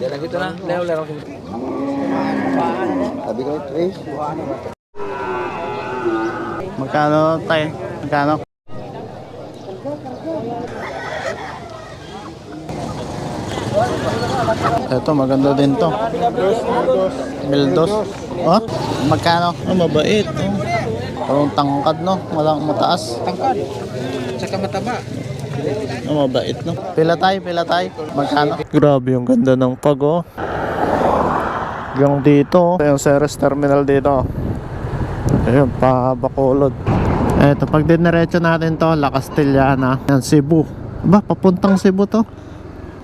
Jalan gitu na. Leo. Sabi ko, Trace. Magkano tayo? Magkano? Ito maganda din to. Mildos. Oh, magkano? Oh, mabait. Oh. Parang tangkad no, walang mataas. Tangkad. Saka mataba. Oh, mabait no. Pila tayo. Magkano? Grabe yung ganda ng pag oh. Yung dito, yung Ceres Terminal dito. Ayun, pa Bacolod. Eto, pag diniretso natin to, La Castellana. Yan, Cebu. Ba, papuntang Cebu to.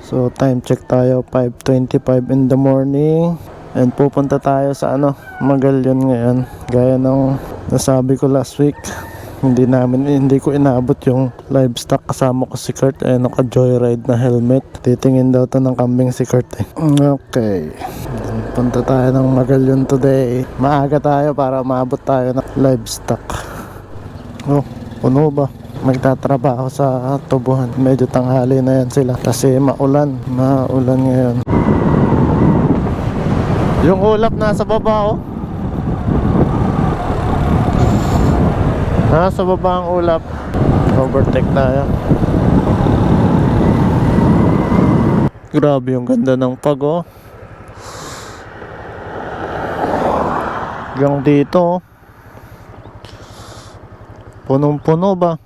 So, time check tayo, 5:25 in the morning. And pupunta tayo sa Magallanes ngayon. Gaya ng nasabi ko last week. Hindi ko inabot yung livestock, kasama ko si Kurt. Ayun, naka-joyride na helmet. Titingin daw to ng kambing si Kurt eh. Okay. Punta tayo ng Magallanes today. Maaga tayo para maabot tayo ng livestock. Oh, puno ba? Magtatrabaho sa tubuhan. Medyo tanghali na yan sila kasi maulan ngayon. Yung ulap nasa baba oh. Nasa baba ang ulap. Overtake tayo. Grabe yung ganda ng pag oh. Hanggang dito oh. Punong-puno ba?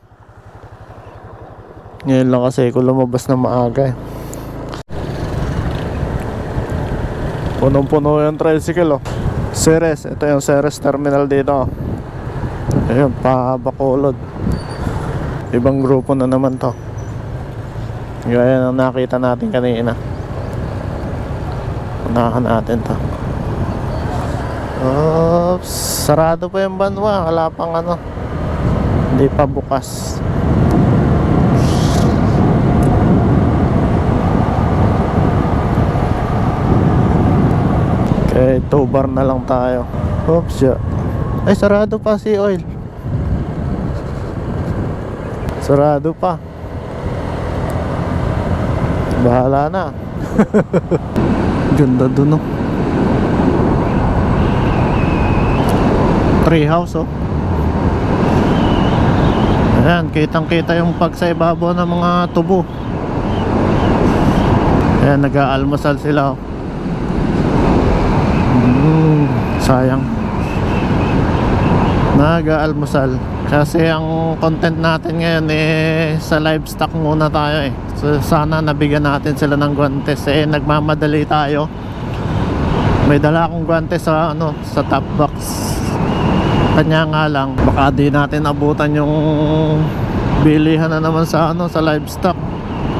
Ngayon lang kasi ako lumabas na maaga eh. Punong-puno yung tricycle oh. Ceres, ito yung Ceres Terminal dito. Ayun, pa Bacolod. Ibang grupo na naman to. Gaya ng nakita natin kanina. Unahan natin to. Oops, sarado pa yung banwa. Wala pang hindi pa bukas. Okay, 2 bar na lang tayo. Oops, yeah. Ay, sarado pa si oil. Sarado pa. Bahala na. Ganda dun oh. Tree house oh. Ayan, kitang kita yung pag sa ibabaw ng mga tubo. Ayan, nag-aalmusal sila oh. Sayang. Nag-aalmusal. Kasi ang content natin ngayon sa livestock muna tayo eh. So, sana nabigyan natin sila ng guantes eh. Nagmamadali tayo. May dala akong guantes sa top box. Kanya nga lang, baka di natin abutan yung bilihan na naman sa livestock.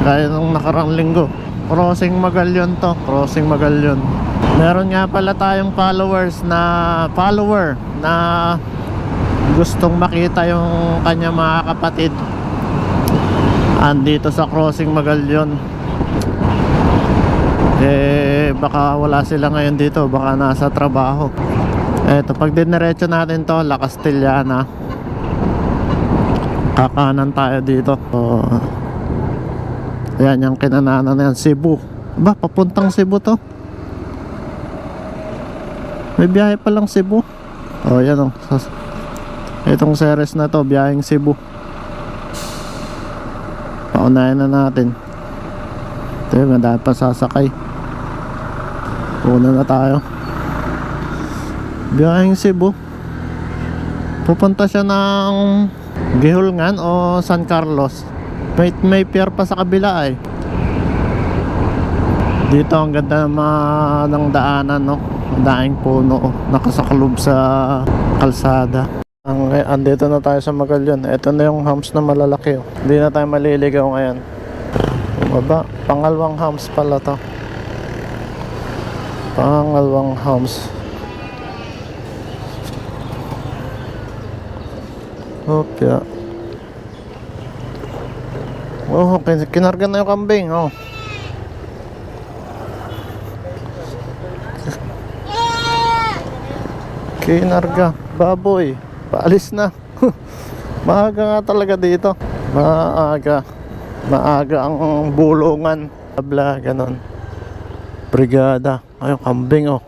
Gaya nung nakarang linggo. Crossing Magallanes to. Crossing Magallanes. Meron nga pala tayong follower na gustong makita yung kanya mga kapatid andito sa Crossing Magallanes. Baka wala sila ngayon dito, baka nasa trabaho. Eto, pag diniretso natin to, La Castellana, kakanan tayo dito. Ayan yung kinananan na yan, Cebu. Ba, papuntang Cebu to. May biyahe palang Cebu. Yan o. Itong Ceres na to, biyaheng Cebu. Paunahin na natin. Ito yung madami pa sasakay. Una na tayo. Biyaheng Cebu. Pupunta siya ng Gihulngan o San Carlos. May pier pa sa kabila eh. Dito ang ganda ng daanan no. Daing puno nakasaklob sa kalsada. Andito na tayo sa Magallanes. Ito na yung hams na malalaki oh. Hindi na tayo maliligaw ngayon. Baba, pangalawang hams pala to. Pangalawang hams. Okay. Oh, kinarga na yung kambing oh. Kinarga, baboy, paalis na. Maaga nga talaga dito. Maaga. Maaga ang bulungan. Tabla, ganon. Brigada. Ayun, kambing oh.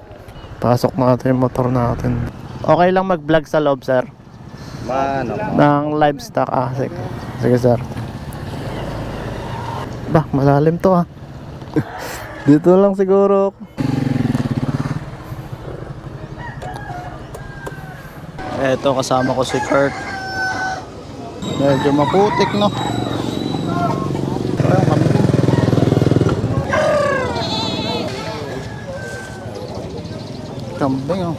Pasok natin yung motor natin. Okay lang mag-vlog sa loob, sir? Ano? Ng livestock. Sige. Sige, sir. Bah, malalim to ah. Dito lang siguro. Eto, kasama ko si Kurt. Medyo maputik, no? Ayun, kambing. Kambing oh.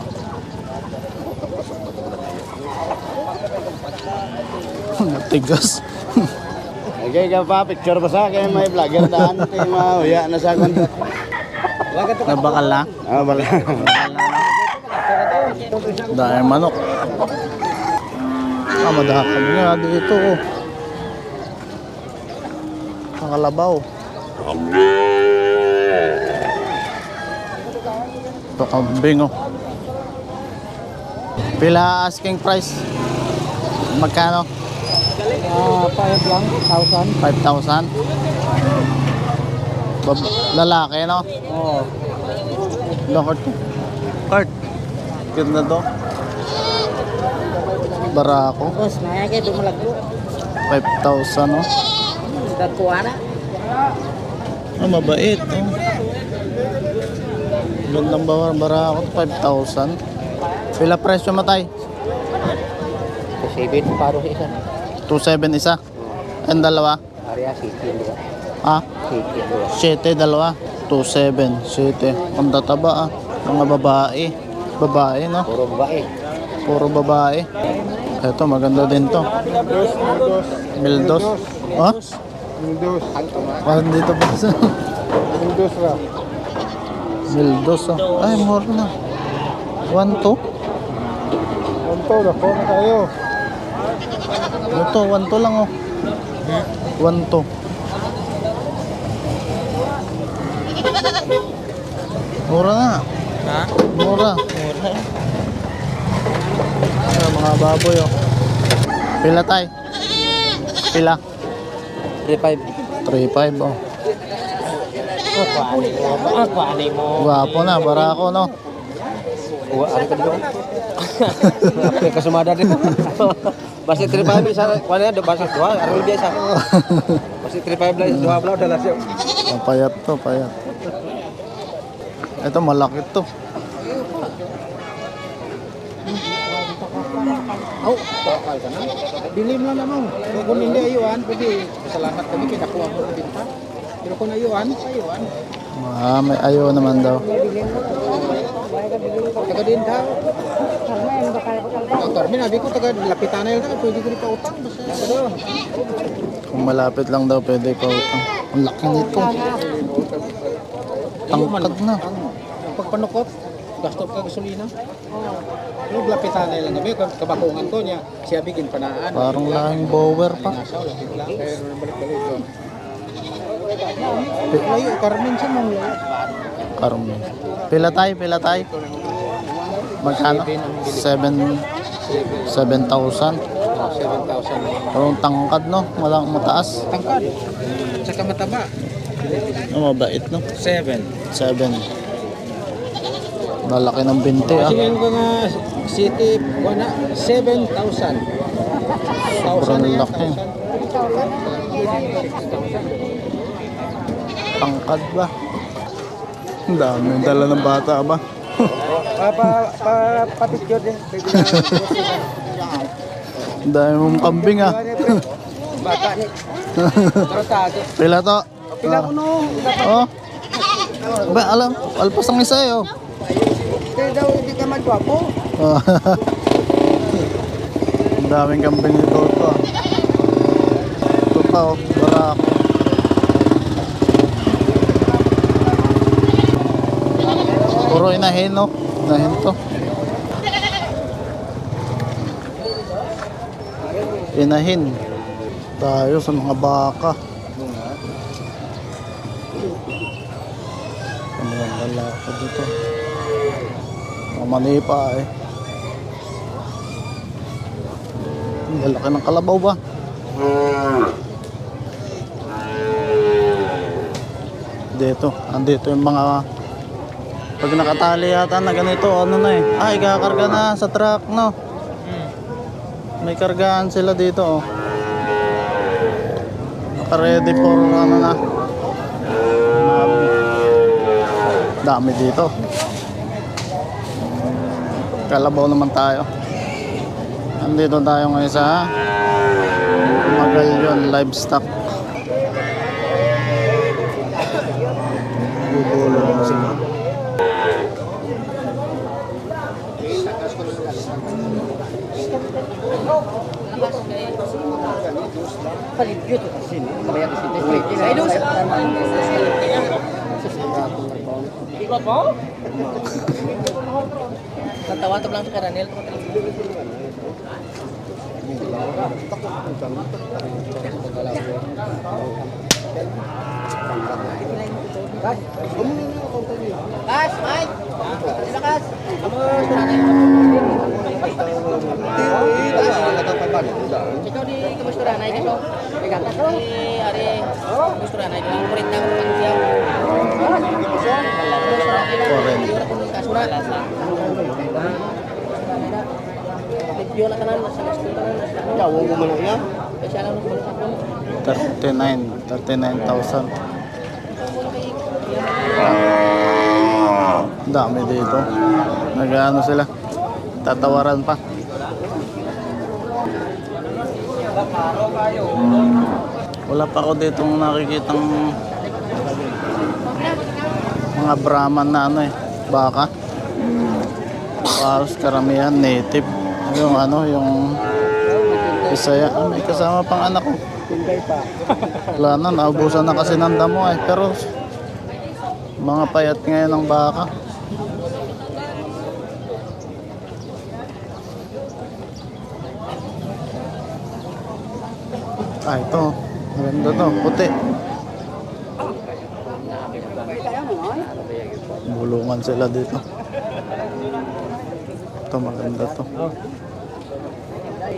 Natigas. Okay ka pa, picture pa sa akin, may vlogger daan, kaya mauya na sa akin. Nabakal na. Bala. Dahil manok. Madakal nga dito oh. Nakalabaw. Ito kambing oh. Pila asking price? Magkano? 5 lang, 1,000. 5,000. Lalaki no? Oo. Kurt. Kurt. Ganda to. Barako. Boss, naya kayo dumalagyo. 5,000 no? Dagkuana. Mabait oh. Gandang barako. 5,000. Pila presyo matay? 7 paro sa isa. 2,700 isa. Ang dalawa? Area City, di ba? Ah? City, 7 dalawa. 2,700. 7. Ang tataba ah. Mga babae. Babae no? puro babae. Puro babae. Ito maganda din to. Mildos. Ah? Mildos. Parang dito ba sa? Mildos ra. Mildos oh. Ay, more na. 1,2. Unto, dako na tayo. Ito, 1,2 lang oh. 1,2. Mura na. Ha? Mura. Mura. Mga baboy oh. Pila tay? Pila? 3,500. 3,500 oh. Kuani mo. Gwapo na, barako no. Ano ka dito? Oke, kasumada din. Basi 3,500 isa. Kuani ada basi 2, araw biasa. Basi 3,500 lang, 2 bala udah lasyo. Ang payat to, payat. Ito malaki to. Oh, bakal ka na. Bilim lang naman. Kung hindi ayuan, pwede salamat kami kinakuha mo ng binta. Pero kung ayuan, ayuan. May ayo naman daw. Taga din daw. Carmen, abi ko taga lapitan na yun. Pwede ko rin pa utang. Basta Kung malapit lang daw pwede ka utang. Ang laki nito. Tangkad na. ang pagpanukot, gastos ka gasolina. Yung lapitan na lang kami, kabakungan ko niya, siya bigin panaan. Parang lahing bower pa. Lingasaw, lapit lang. Kaya nung balik-balik ko. Layo, Carmen siya mong layo. Carmen. Pila tayo, pila tayo. Magkano? 7,000. 7,000. Parang tangkad no? Walang mataas. Tangkad. Tsaka mataba. Mabait no? 7. 7. Lalaki ng binti ah. Kasi ngayon ko nga city, wala, 7,000. Sobrang laki. Tangkad ba? Ang dami yung dala ng bata ba? Papicture din. Ang dami mong kambing ah. Bata ni. Tratado. Pila to? Pila ko no. Oh. Ba, alam, alpas ang isa eh oh. Kaya daw hindi ka magwapo. Ang daming kambing nito ito ah. Ito pa oh, barako. Puro inahin no? Inahin to. Inahin. Tayo sa mga baka. Ano yung lalaki dito? Mga manipa eh. Ang lalaki ng kalabaw ba? Dito, andito yung mga pag nakatali yata na ganito, ano na eh. Ay, kakarga na sa truck, no? May kargaan sila dito, oh. Naka-ready for ano na. Dami dito. Kalabaw naman tayo. Andito tayo ngayon sa Magalyon Livestock. Bubulo na sila. Natawatok lang sa karanel. Kas, Mike! Sila Kas! Kamu karanel. Ikaw di kamusturan ay kaso. Gatas di ari kamusturan ay kurit na kung siya. Yo na kanan sa kanan. Jawo mo man iya. Kasi alam mo sa 39,000. Dami dito. Nag-ano sila. Tatawaran pa. Wala pa ako ditong nakikitang mga Brahman na ano eh, baka. Halos karamihan native. Yung ano, yung Bisaya. May kasama pang anak ko. Wala na, naubusan na kasi ng damo eh. Pero mga payat ngayon ng baka. Ah, ito. Maganda to. Puti. Bulungan sila dito. Ito maganda to.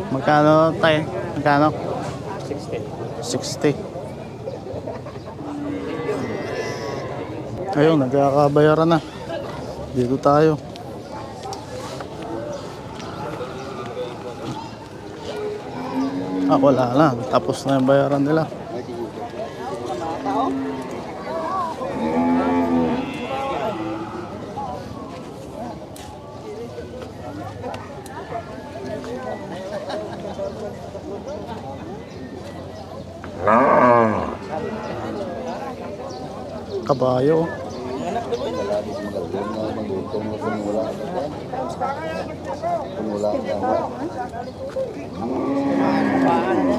Magkano tayo? Magkano? 60. Ayun, nagkakabayaran na. Dito tayo. Ah, wala na. Tapos na yung bayaran nila. Kabayo.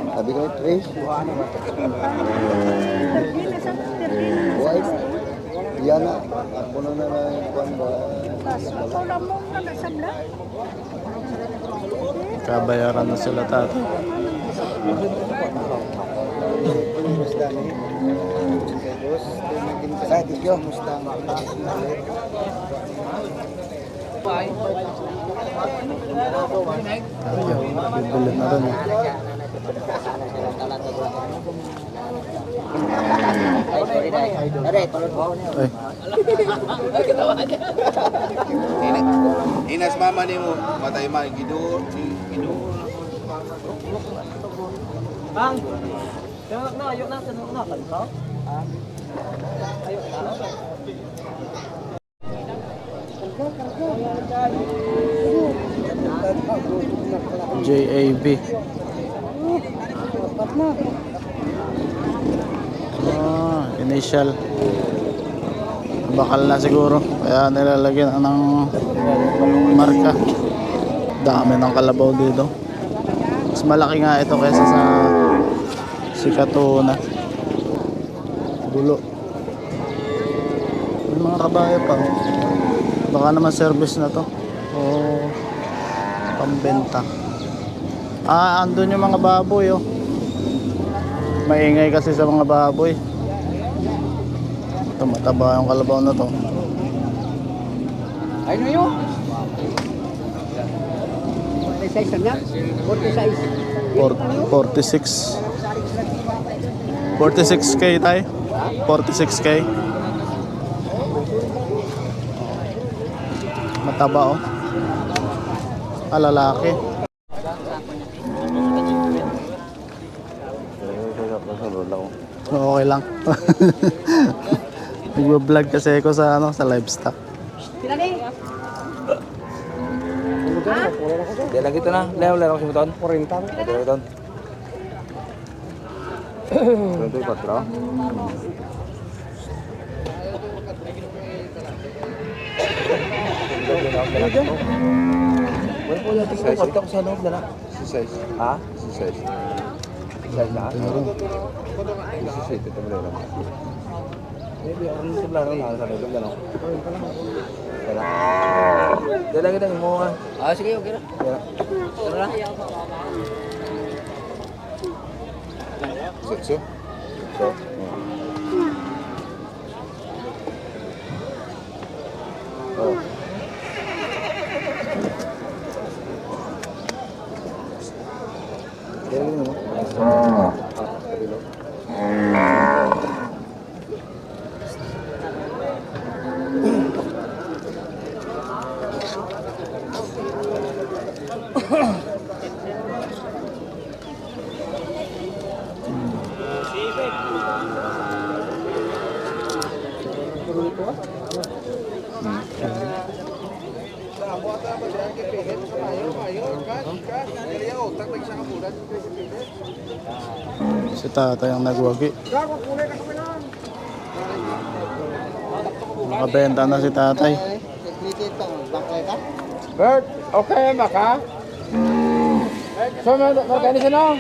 Sabi ko, Trish. Wife. Yan na. Ako na yung kwan ba? Kabayaran na sila tatay. Bibili na rin. Ay. Inas mama ni mo, matay ma, gidoon. Bang. Tengok na, ayok na, tengok na kan. Ayok na. JAB. Initial. Bakal na siguro. Kaya nilalagyan ng marka. Dami ng kalabaw dito. Mas malaki nga ito kaysa sa Sikatuna. Gulo. May mga kabayo pa. Baka naman service na to. O pambenta. Ah, andun yung mga baboy oh. Maingay kasi sa mga baboy. Ito, mataba yung kalabaw na to. Ay na yun. 46 na? 46. 46k tayo. 46k. Mataba oh. Lalaki. Okay lang. Nagbablog kasi ako sa ano, sa livestock. Dia lagi tu na. Leo kasi beton. 40. Ada beton. Itu 4. Bueno, po yung tingko ko sa loob na. Size. Ha? Size. Size na. Size ito mo lang. Maybe orang sebelah na sa loob na. Kaya. Dala kita mo ka. Ah, sige, okay na. Tara na. So. Oh. Si tatay ang nagwagi. Nakabenta na si tatay. Bert, okay ba ka? So, magkano siya no?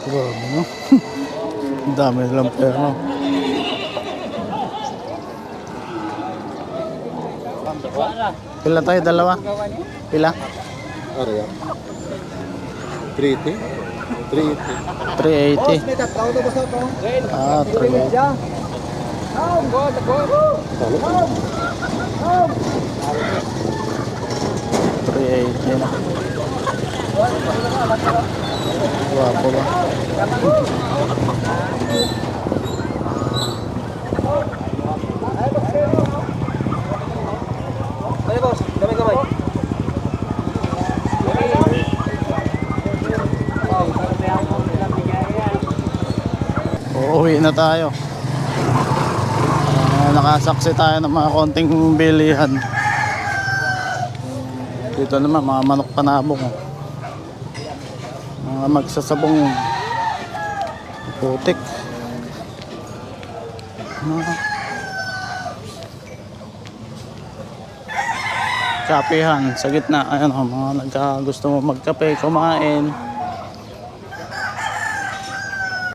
Grabe no. Ang dami nilang pera no. Pila tayo? Dalawa? Pila? Ano yan? 380? 380. Ah, 380. 380 na. Guwapo ba? Ay, boss. Gamay. Uuwi na tayo. Nakasaksi tayo ng mga konting bilihan. Dito naman mga manok panabong. Mga magsasabong putik. Kapehan sa gitna. Ayan o, mga gusto mo magkape, kumain.